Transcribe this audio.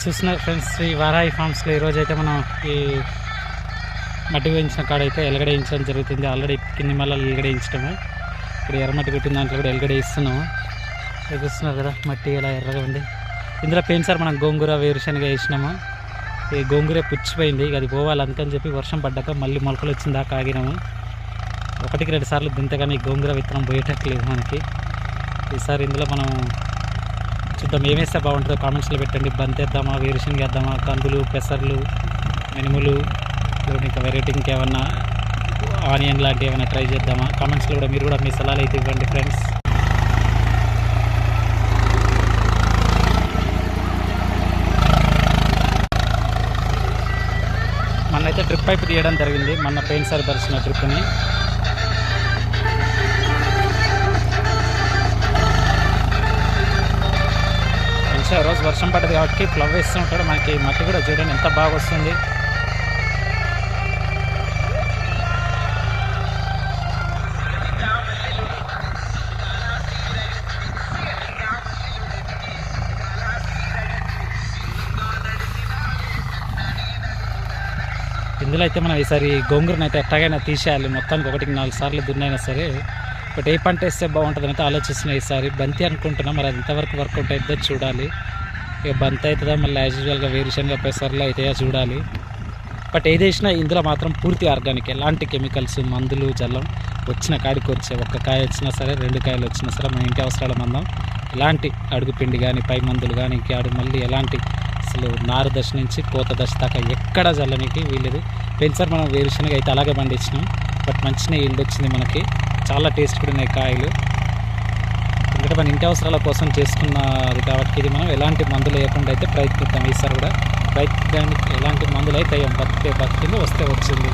చూస్తున్నారు ఫ్రెండ్స్, శ్రీ వారాయి ఫార్మ్స్లో ఈరోజు అయితే మనం ఈ మట్టి వేయించిన కాడ అయితే ఎలగడ వేయించడం జరుగుతుంది. ఆల్రెడీ కింది మళ్ళీ ఎలగడ వేయించడము, ఇక్కడ ఎర్రమట్టి పెట్టిన దాంట్లో కూడా ఎలగడ వేస్తున్నాము. చూస్తున్నారు కదా మట్టి ఎలా ఎర్రగా ఉంది. ఇందులో పోయినసారి మనం గోంగూర వేరుశనగ వేసినాము. ఈ గోంగూరే పుచ్చిపోయింది, ఇక అది పోవాలి అందుకని చెప్పి వర్షం పడ్డాక మళ్ళీ మొలకలు వచ్చిందాకా ఆగినాము. 1-2 సార్లు దింతగానే ఈ గోంగూర విత్తనం పోయేటట్లేదు మనకి. ఈసారి ఇందులో మనం చూద్దాం ఏమేస్తే బాగుంటుందో కామెంట్స్లో పెట్టండి. బంతి వేద్దామా, వేరుశనగ వేద్దామా, కందులు, పెసర్లు, మినుములు, ఇంకా వెరైటీ ఇంకేమన్నా ఆనియన్ లాంటివి ఏమైనా ట్రై చేద్దామా? కామెంట్స్లో కూడా మీరు కూడా మీ సలహాలు అయితే ఇవ్వండి ఫ్రెండ్స్. మొన్నైతే డ్రిప్ పైపు తీయడం జరిగింది, మొన్న పోయినసారి పరిచిన డ్రిప్ని. మంచిగా రోజు వర్షం పడ్డది కాబట్టి ఫ్లవ్ వేస్తూ ఉంటాడు. మనకి మట్టి కూడా చూడండి ఎంత బాగా వస్తుంది. ఇందులో అయితే మనం ఈసారి గోంగూరను అయితే ఎట్టగైనా తీసేయాలి. మొత్తానికి 1-4 సార్లు దున్నైనా సరే. బట్ ఏ పంట వేస్తే బాగుంటుందని అయితే ఆలోచిస్తున్నాయి ఈసారి. బంతి అనుకుంటున్నాం, మరి అది ఎంతవరకు వర్కౌట్ అవుతుందో చూడాలి. ఇక బంతి అవుతుందా మళ్ళీ యాజ్ యూజువల్గా వేరుశనగ పెసర్లు అవుతాయో చూడాలి. బట్ ఏది వేసినా ఇందులో మాత్రం పూర్తి ఆర్గానిక్, ఎలాంటి కెమికల్స్ మందులు జల్లం. వచ్చిన కాడికి వచ్చే 1 కాయ వచ్చినా సరే 2 కాయలు వచ్చినా సరే మన ఇంటి అవసరాల మందం. ఎలాంటి అడుగు పిండి కానీ పై మందులు కానీ ఇంకాడు మళ్ళీ ఎలాంటి అసలు నారు దశ నుంచి కోత దశ దాకా ఎక్కడ జల్లనికి వీలేదు. పెన్సార్ మనం వేరుశనగ అయితే అలాగే పండించినాం, బట్ మంచిగా ఈల్డ్ వచ్చింది మనకి. చాలా టేస్ట్ కూడా ఉన్నాయి కాయలు. ఎందుకంటే మన ఇంటి అవసరాల కోసం చేసుకున్నది కాబట్టి ఇది మనం ఎలాంటి మందులు వేయకుండా అయితే ప్రయత్నిద్దాం. ఈసారి కూడా ప్రయత్నానికి ఎలాంటి మందులు అయితే బతికిందో వస్తే వచ్చింది.